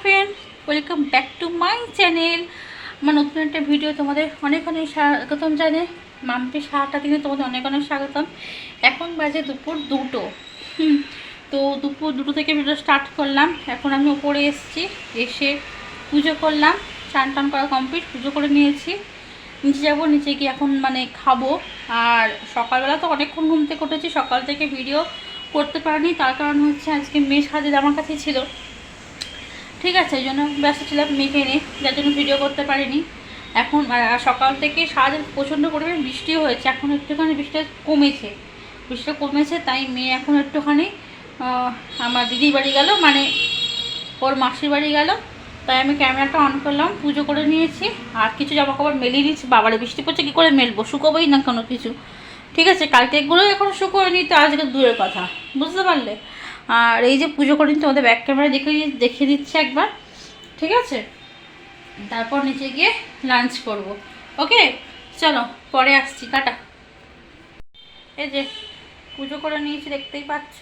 Friend, welcome back to my channel. আমার নতুন একটা ভিডিও তোমাদের অনেক অনেক স্বাগতম জানে। মাম্পি সারাটা দিনে তোমাদের অনেক অনেক স্বাগতম। এখন বাজে দুপুর 2টো। তো দুপুর 2টো থেকে ভিডিও স্টার্ট করলাম। এখন আমি ওপরে এসেছি, এসে পুজো করলাম। চান টান করা কমপ্লিট, পুজো করে নিয়েছি। নিচে যাবো, নিচে গিয়ে এখন খাবো। আর সকালবেলা তো অনেকক্ষণ ঘুম থেকে উঠেছি, সকাল থেকে ভিডিও করতে পারিনি। তার কারণ হচ্ছে আজকে মেয়ে সাজের আমার কাছে ছিল, ঠিক আছে, এই জন্য ব্যস্ত ছিলাম মেয়েকে নিয়ে, যার জন্য ভিডিও করতে পারিনি। এখন সকাল থেকে সারাদিন প্রচণ্ড পরিমাণে বৃষ্টিও হয়েছে, এখন একটুখানি বৃষ্টিটা কমেছে। তাই মেয়ে এখন একটুখানি আমার দিদির বাড়ি গেল, ওর মাসির বাড়ি গেল। তাই আমি ক্যামেরাটা অন করলাম, পুজো করে নিয়েছি। আর কিছু জামা কাপড় মেলিয়ে দিচ্ছি। বাবারে বৃষ্টি পড়ছে, কী করে মেলবো, শুকোবোই না কোনো কিছু, ঠিক আছে। কালকে এগুলোই এখন শুকোয়নি, তো আজকে দূরের কথা, বুঝতে পারলে। আর এই যে পুজো করিনি, তোমাদের ব্যাক ক্যামেরা দেখিয়ে দিচ্ছি একবার, ঠিক আছে। তারপর নিচে গিয়ে লাঞ্চ করব। ওকে, চলো পরে আসছি, টাটা। এই যে পুজো করে নিয়েছি, দেখতেই পাচ্ছ,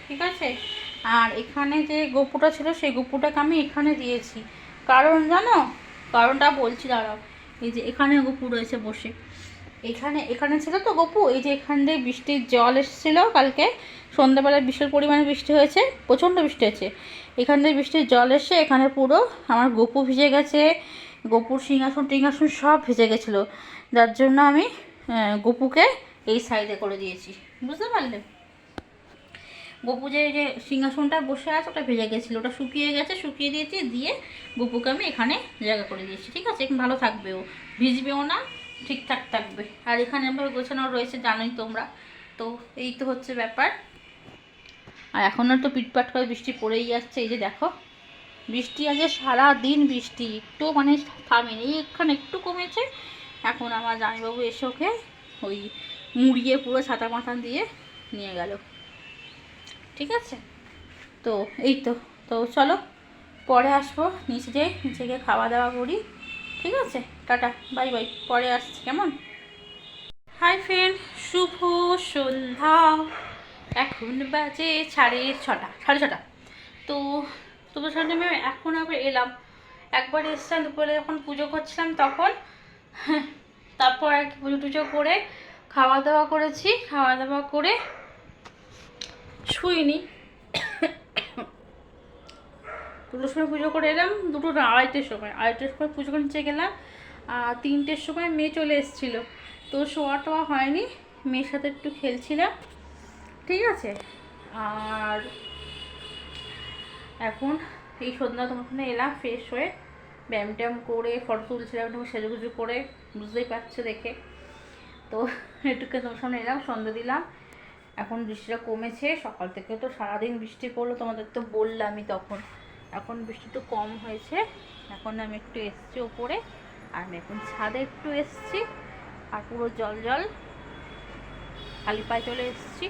ঠিক আছে। আর এখানে যে গোপুটা ছিল, সেই গোপুটাকে আমি এখানে দিয়েছি। কারণ জানো, কারণটা বলছি, দাঁড়াও। এই যে এখানে গোপু রয়েছে বসে, এখানে ছিল তো গপু। এই যে এখান দিয়ে বৃষ্টির জল এসেছিলো, কালকে সন্ধ্যাবেলায় বিশাল পরিমাণে বৃষ্টি হয়েছে, প্রচণ্ড বৃষ্টি হয়েছে। এখান দিয়ে বৃষ্টির জল এসে এখানে পুরো আমার গপু ভিজে গেছে, গপুর সিংহাসন টিংহাসন সব ভিজে গেছিলো। যার জন্য আমি গপুকে এই সাইডে করে দিয়েছি, বুঝতে পারলে। গপু যে সিংহাসনটা বসে আছে, ওটা ভেজে গেছিলো, ওটা শুকিয়ে গেছে, শুকিয়ে দিয়েছি, দিয়ে গপুকে আমি এখানে জায়গা করে দিয়েছি, ঠিক আছে। এখন ভালো থাকবে, ও ভিজবেও না, ঠিকঠাক থাকবে। আর এখানে এভাবে গোছানো রয়েছে, জানোই তোমরা। তো এই তো হচ্ছে ব্যাপার। আর এখনও তো পিটপাট করে বৃষ্টি পড়েই যাচ্ছে। এই যে দেখো, বৃষ্টি আজকে সারাদিন বৃষ্টি, একটু থামেনি। এখানে একটু কমেছে। এখন আমার জামাইবাবু এসে ওকে ওই মুড়িয়ে পুরো ছাতা মাথা দিয়ে নিয়ে গেল, ঠিক আছে। তো এই তো চলো পরে আসবো, নিচে গিয়ে খাওয়া দাওয়া করি, ঠিক আছে। টাটা, বাই বাই, পরে আসছি, কেমন। হাই ফ্রেন্ড, শুভ সন্ধ্যা। এখন বাজে সাড়ে ছটা। তো তোমার সামনে আমি এখন আবার এলাম। একবার এসছিলাম দুপুরে, যখন পুজো করছিলাম তখন। তারপর আর কি পুজো টুজো করে খাওয়া দাওয়া করেছি, খাওয়া দাওয়া করে শুইনি। 2টোর সময় পুজো করে এলাম, 2টো না, আড়াইটের সময় পুজো করে নিচে গেলাম। আর 3টের সময় মেয়ে চলে এসেছিলো, তো শোয়া টোয়া হয়নি, মেয়ের সাথে একটু খেলছিলাম, ঠিক আছে। আর এখন এই সন্ধ্যা তোমার ওখানে এলাম, ফ্রেশ হয়ে ব্যায়াম ট্যায়াম করে ফটো তুলছিলাম, একটু সেজুগুজু করে, বুঝতেই পারছো দেখে। তো একটুকে তোমার সামনে এলাম, সন্ধ্যা দিলাম। এখন বৃষ্টিটা কমেছে, সকাল থেকে তো সারাদিন বৃষ্টি পড়লো, তোমাদের তো বললামই তখন। এখন বৃষ্টি তো কম হয়েছে। এখন আমি একটু এসছি ওপরে, আর আমি এখন ছাদে একটু এসছি। আর পুরো জল জল, খালি পায়ে চলে এসছি।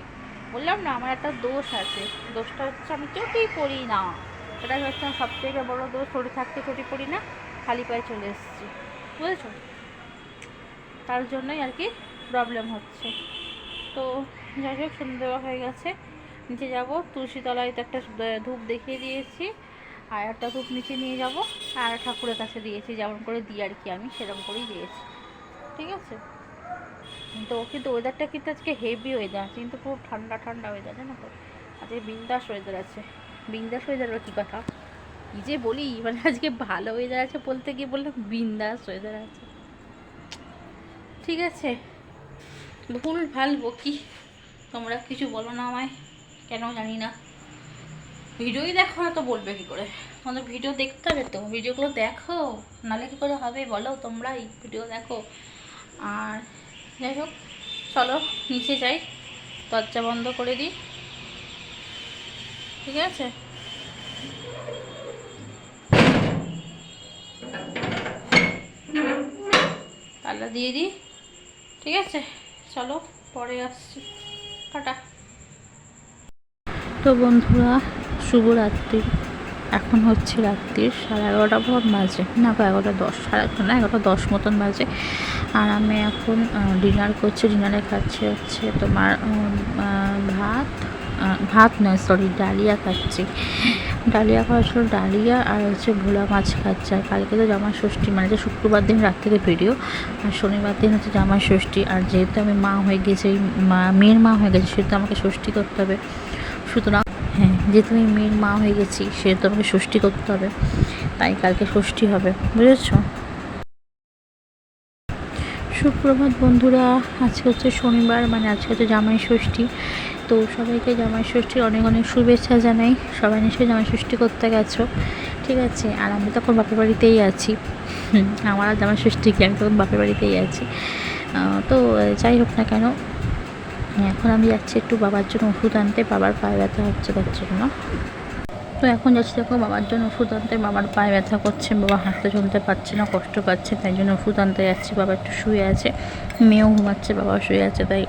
বললাম না, আমার একটা দোষ আছে, দোষটা হচ্ছে আমি চটি পড়ি না। এটাই হচ্ছে আমার সবথেকে বড় দোষ, চটি থাকতে চটি পড়ি না, খালি পায়ে চলে এসছি, বুঝেছো। তার জন্যই আর কি প্রবলেম হচ্ছে। তো যাই হোক, সন্ধ্যা হয়ে গেছে, নিচে যাব। তুলসী তলায় তো একটা ধূপ দেখিয়ে দিয়েছি, আর একটা ধূপ নিচে নিয়ে যাব, আর ঠাকুরের কাছে দিয়েছি, যেমন করে দিই আর কি, আমি সেরকম করেই দিয়েছি, ঠিক আছে। কিন্তু ওয়েদারটা কিন্তু আজকে হেভি ওয়েদার, কিন্তু খুব ঠান্ডা ঠান্ডা ওয়েদার, জানো তো। আজকে বিন্দাস ওয়েদার আছে। বিন্দাস ওয়েদারের কী কথা, কী যে বলি, আজকে ভালো ওয়েদার আছে বলতে গিয়ে বললাম বিন্দাস ওয়েদার আছে, ঠিক আছে। ভুল ভাল বকি, তোমরা কিছু বলো না আমায়, কেন জানি না। ভিডিওই দেখো না তো বলবে কী করে, তোমাদের ভিডিও দেখতে হবে তো, ভিডিওগুলো দেখো, নাহলে কী করে হবে বলো, তোমরাই ভিডিও দেখো। আর যাই হোক, চলো নিচে যাই, দরজা বন্ধ করে দিই, ঠিক আছে। তালা দিয়ে দিই, ঠিক আছে। চলো পরে আসছি, টাটা। তো বন্ধুরা, শুভরাত্রি। এখন হচ্ছে রাত্রির 11:30 বাজে, না 11:10, 11:10 মতন বাজে। আর আমি এখন ডিনার করছি। ডিনারে খাচ্ছি হচ্ছে তোমার ভাত নয়, সরি, ডালিয়া খাচ্ছি। ডালিয়া খাওয়া ছিল, ডালিয়া আর হচ্ছে ভোলা মাছ খাচ্ছে। আর কালকে তো জামাই ষষ্ঠী, মানে যে শুক্রবার দিন রাত থেকে ভিডিও, আর শনিবার দিন হচ্ছে জামাই ষষ্ঠী। আর যেহেতু আমি মা হয়ে গেছি, মেয়ের মা হয়ে গেছি, সেহেতু আমাকে ষষ্ঠী করতে হবে। সুতরাং হ্যাঁ, যেহেতু আমি মেয়ের মা হয়ে গেছি সেহেতু আমাকে ষষ্ঠী করতে হবে, তাই কালকে ষষ্ঠী হবে, বুঝেছো? সুপ্রভাত বন্ধুরা, আজকে হচ্ছে শনিবার, মানে আজকে হচ্ছে জামাই ষষ্ঠী। তো সবাইকে জামাই ষষ্ঠীর অনেক অনেক শুভেচ্ছা জানাই। সবাই নিশ্চয়ই জামাই ষষ্ঠী করতে গেছো, ঠিক আছে? আর আমি তখন বাপের বাড়িতেই আছি। আমার আর জামাই ষষ্ঠী কি, আমি তখন বাপের বাড়িতেই আছি। তো যাই হোক না কেন, এখন আমি যাচ্ছি একটু বাবার জন্য ওষুধ আনতে। বাবার পায়ে ব্যথা হচ্ছে তার জন্য। তো এখন যাচ্ছি, দেখো বাবার জন্য ওষুধ আনতে। বাবার পায়ে ব্যথা করছে, বাবা হাঁটতে চলতে পারছে না, কষ্ট পাচ্ছে, তাই জন্য ওষুধ আনতে যাচ্ছি। বাবা একটু শুয়ে আছে, মেয়েও ঘুমাচ্ছে, বাবা শুয়ে আছে, তাই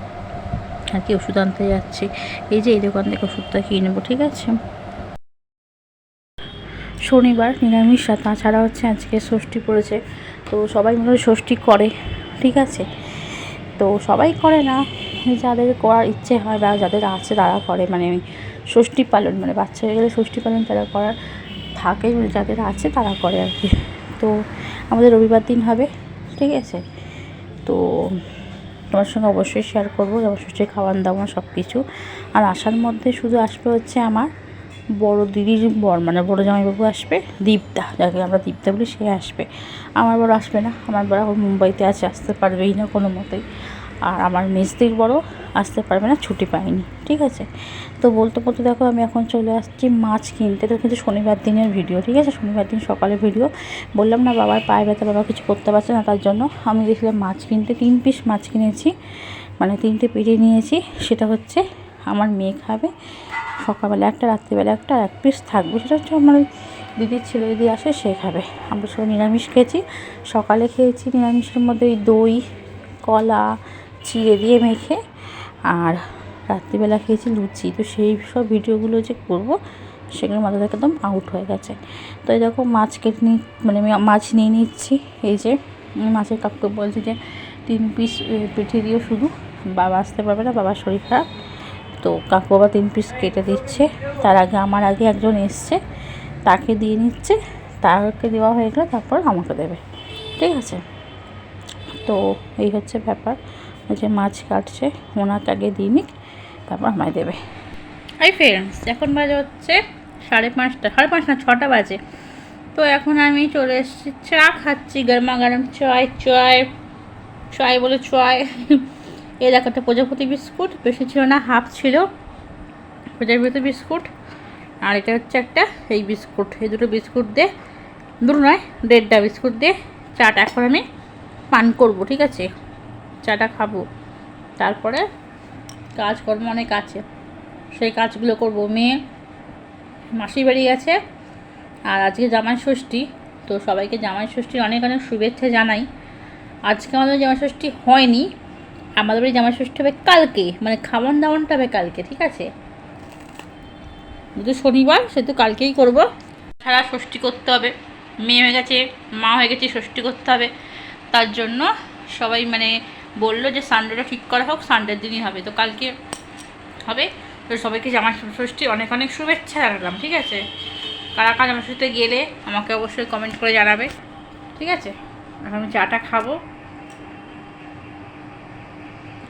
আর কি ওষুধ আনতে যাচ্ছি। এই যে এই দোকান থেকে ওষুধটা কিনে নেবো, ঠিক আছে? শনিবার নিরামিষ, তাছাড়া হচ্ছে আজকে ষষ্ঠী পড়েছে, তো সবাই মনে হয় ষষ্ঠী করে, ঠিক আছে? তো সবাই করে না, যাদের করার ইচ্ছে হয় বা যাদের আছে তারা করে। মানে ষষ্ঠী পালন, মানে বাচ্চা হয়ে গেলে ষষ্ঠী পালন তারা করার থাকে, যাদের আছে তারা করে আর কি। তো আমাদের রবিবার দিন হবে, ঠিক আছে? তো তোমার সঙ্গে অবশ্যই শেয়ার করবো ষষ্ঠীর খাওয়ান দাওয়া সব কিছু। আর আসার মধ্যে শুধু আসবে হচ্ছে আমার বড় দিদির বর, মানে বড় জামাইবাবু আসবে, দীপদা, যাকে আমরা দীপদা বলি, সে আসবে। আমার বড় আসবে না, আমার বড় এখন মুম্বাইতে আছে, আসতে পারবেই না কোনো মতেই। আর আমার মেজদির বড় আসতে পারবে না, ছুটি পায়নি, ঠিক আছে? তো বলতে বলতে দেখো আমি এখন চলে আসছি মাছ কিনতে। তো কিন্তু শনিবার দিনের ভিডিও, ঠিক আছে? শনিবার দিন সকালে ভিডিও। বললাম না বাবার পায়ে ব্যথা, বাবা কিছু করতে পারছে না, তার জন্য আমি দেখলাম মাছ কিনতে। 3 পিস মাছ কিনেছি, মানে 3টে পেটে নিয়েছি। সেটা হচ্ছে আমার মেয়ে খাবে সকালবেলা একটা, রাত্রিবেলা একটা, আর 1 পিস থাকবে। সেটা হচ্ছে আমার দিদির ছেলে যদি আসে সে খাবে। আমরা সবাই নিরামিষ খেয়েছি। সকালে খেয়েছি নিরামিষের মধ্যে ওই দই, কলা, চিড়ে দিয়ে মেখে, আর রাত্রিবেলা খেয়েছি লুচি। তো সেই সব ভিডিওগুলো যে করব সেগুলো মাথা থেকে একদম আউট হয়ে গেছে। তো এই দেখো মাছ কেটে মানে আমি মাছ নিয়ে নিচ্ছি। এই যে মাছের কাকুকে বলছি যে 3 পিস পিঠে দিও শুধু, বাবা আসতে পারবে না, বাবার শরীর খারাপ। তো কাকু আবার 3 পিস কেটে দিচ্ছে। তার আগে আমার আগে একজন এসছে, তাকে দিয়ে নিচ্ছে, তাকে দেওয়া হয়ে গেলে তারপর আমাকে দেবে, ঠিক আছে? তো এই হচ্ছে ব্যাপার, যে মাছ কাটছে ওনাকে আগে দিয়ে নিক, তারপর আমায় দেবে। হাই ফ্রেন্ডস, এখন বাজে হচ্ছে 5:30, 5:30 না 6টা বাজে। তো এখন আমি চলে এসেছি, চা খাচ্ছি, গরমা গরম চায় বলে চায়। এই দেখো একটা প্রজাপতি বিস্কুট, বেশি ছিল না, হাফ ছিল প্রজাপতি বিস্কুট। আর এটা হচ্ছে একটা এই বিস্কুট। এই দুটো বিস্কুট দিয়ে, দুটো নয় 1.5টা বিস্কুট দিয়ে চাটা এখন আমি পান করব, ঠিক আছে? চাটা খাবো, তারপরে কাজকর্ম অনেক আছে, সেই কাজগুলো করব। মেয়ে মাসির বাড়ি গেছে, আর আজকে জামাই ষষ্ঠী। তো সবাইকে জামাই ষষ্ঠীর অনেক অনেক শুভেচ্ছা জানাই। আজকে আমাদের জামাই ষষ্ঠী হয়নি, আমাদের বাড়ি জামাই ষষ্ঠী হবে কালকে, মানে খাওয়ান দাওয়ানটা হবে কালকে, ঠিক আছে? যেহেতু শনিবার সেহেতু কালকেই করবো। সারা ষষ্ঠী করতে হবে, মেয়ে হয়ে গেছে, মা হয়ে গেছে, ষষ্ঠী করতে হবে। তার জন্য সবাই মানে বললো যে সানডেটা ঠিক করা হোক, সানডের দিনই হবে, তো কালকে হবে। তো সবাইকে জামাই ষষ্ঠীর অনেক অনেক শুভেচ্ছা জানালাম, ঠিক আছে? কারা কারা জামাই ষষ্ঠীতে গেলে আমাকে অবশ্যই কমেন্ট করে জানাবে, ঠিক আছে? এখন আমি চাটা খাবো।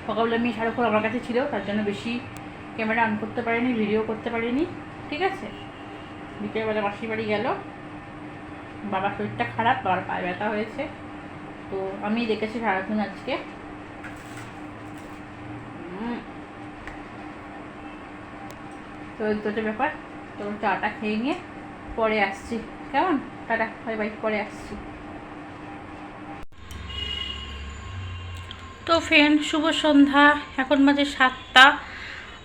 সকালবেলা আমি সারাক্ষণ আমার কাছে ছিল, তার জন্য বেশি ক্যামেরা অন করতে পারিনি, ভিডিও করতে পারিনি, ঠিক আছে? বিকেলবেলা মাসির বাড়ি গেল, বাবার শরীরটা খারাপ, বাবার পায়ে ব্যথা হয়েছে, তো আমি দেখেছি সারাক্ষণ আজকে। তো এই দুটো ব্যাপার। তো চাটা খেয়ে নিয়ে পরে আসছি, কেমন? টাটা, বাই বাই, পরে আসছি। তো ফ্রেন্ড, শুভ সন্ধ্যা। এখন বাজে 7টা।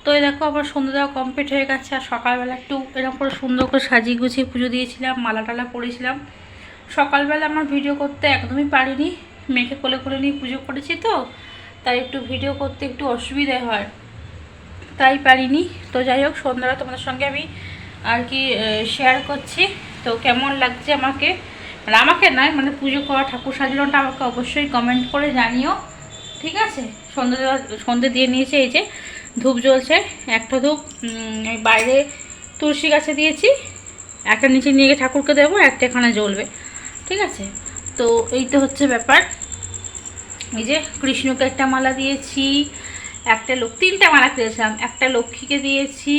তো এই দেখো আমার সন্ধ্যা দেওয়া কমপ্লিট হয়ে গেছে। আর সকালবেলা একটু এরকম করে সুন্দর করে সাজিয়ে গুছিয়ে পুজো দিয়েছিলাম, মালা টালা পরেছিলাম। সকালবেলা আমার ভিডিও করতে একদমই পারিনি, মেয়েকে কোলে কোলে নিয়ে পুজো করেছি, তো তাই একটু ভিডিও করতে একটু অসুবিধা হয়, তাই পারিনি। তো যাই হোক, সন্ধ্যাটা তোমাদের সঙ্গে আমি আর কি শেয়ার করছি। তো কেমন লাগছে আমাকে, মানে আমাকে নয়, মানে পুজো করা ঠাকুর সাজানোটা আমাকে অবশ্যই কমেন্ট করে জানিও, ঠিক আছে? সন্ধ্যে দিয়ে নিয়েছে। এই যে ধূপ জ্বলছে, একটা ধূপ বাইরে তুলসী গাছে দিয়েছি, একটা নিচে নিয়ে গিয়ে ঠাকুরকে দেবো, একটা এখানে জ্বলবে, ঠিক আছে। তো এই তো হচ্ছে ব্যাপার। এই যে কৃষ্ণকে একটা মালা দিয়েছি, একটা তিনটা মালা দিয়েছিলাম, একটা লক্ষ্মীকে দিয়েছি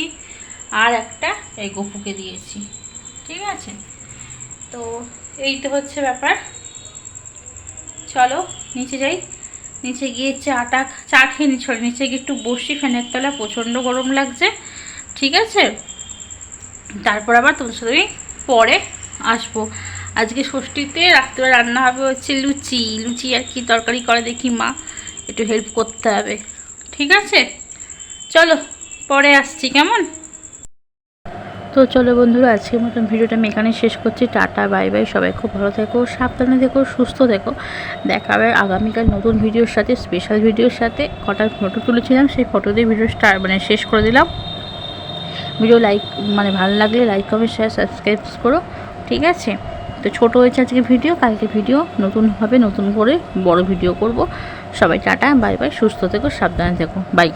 আর একটা এই গপুকে দিয়েছি, ঠিক আছে। তো এই তো হচ্ছে ব্যাপার। চলো নিচে যাই, নিচে গিয়ে চা খেয়ে নিচে গিয়ে একটু বসি ফ্যানের তলা, প্রচণ্ড গরম লাগছে, ঠিক আছে। তারপর আবার তোমার সাথে আমি পরে আসবো। আজকে ষষ্ঠীতে রাত্রিবেলা রান্না হবে হচ্ছে লুচি আর কি তরকারি করে দেখি মা, একটু হেল্প করতে হবে, ঠিক আছে। চলো পরে আসছি, কেমন। তো চলো বন্ধুরা, আজকের মতন ভিডিওটা আমি এখানে শেষ করছি। টাটা বাই বাই, সবাই খুব ভালো থেকো, সাবধানে থেকো, সুস্থ থেকো। দেখা হবে আগামীকাল নতুন ভিডিওর সাথে, স্পেশাল ভিডিওর সাথে। কটা ফটো তুলেছিলাম সেই ফটো দিয়ে ভিডিও শেষ করে দিলাম। ভিডিও ভালো লাগলে লাইক কমেন্ট শেয়ার সাবস্ক্রাইব করো, ঠিক আছে। তো ছোটো হয়েছে আজকে ভিডিও, কালকে ভিডিও নতুন হবে, নতুন করে বড় ভিডিও করব। সবাই টাটা বাই বাই, সুস্থ থেকো, সাবধানে থেকো, বাই।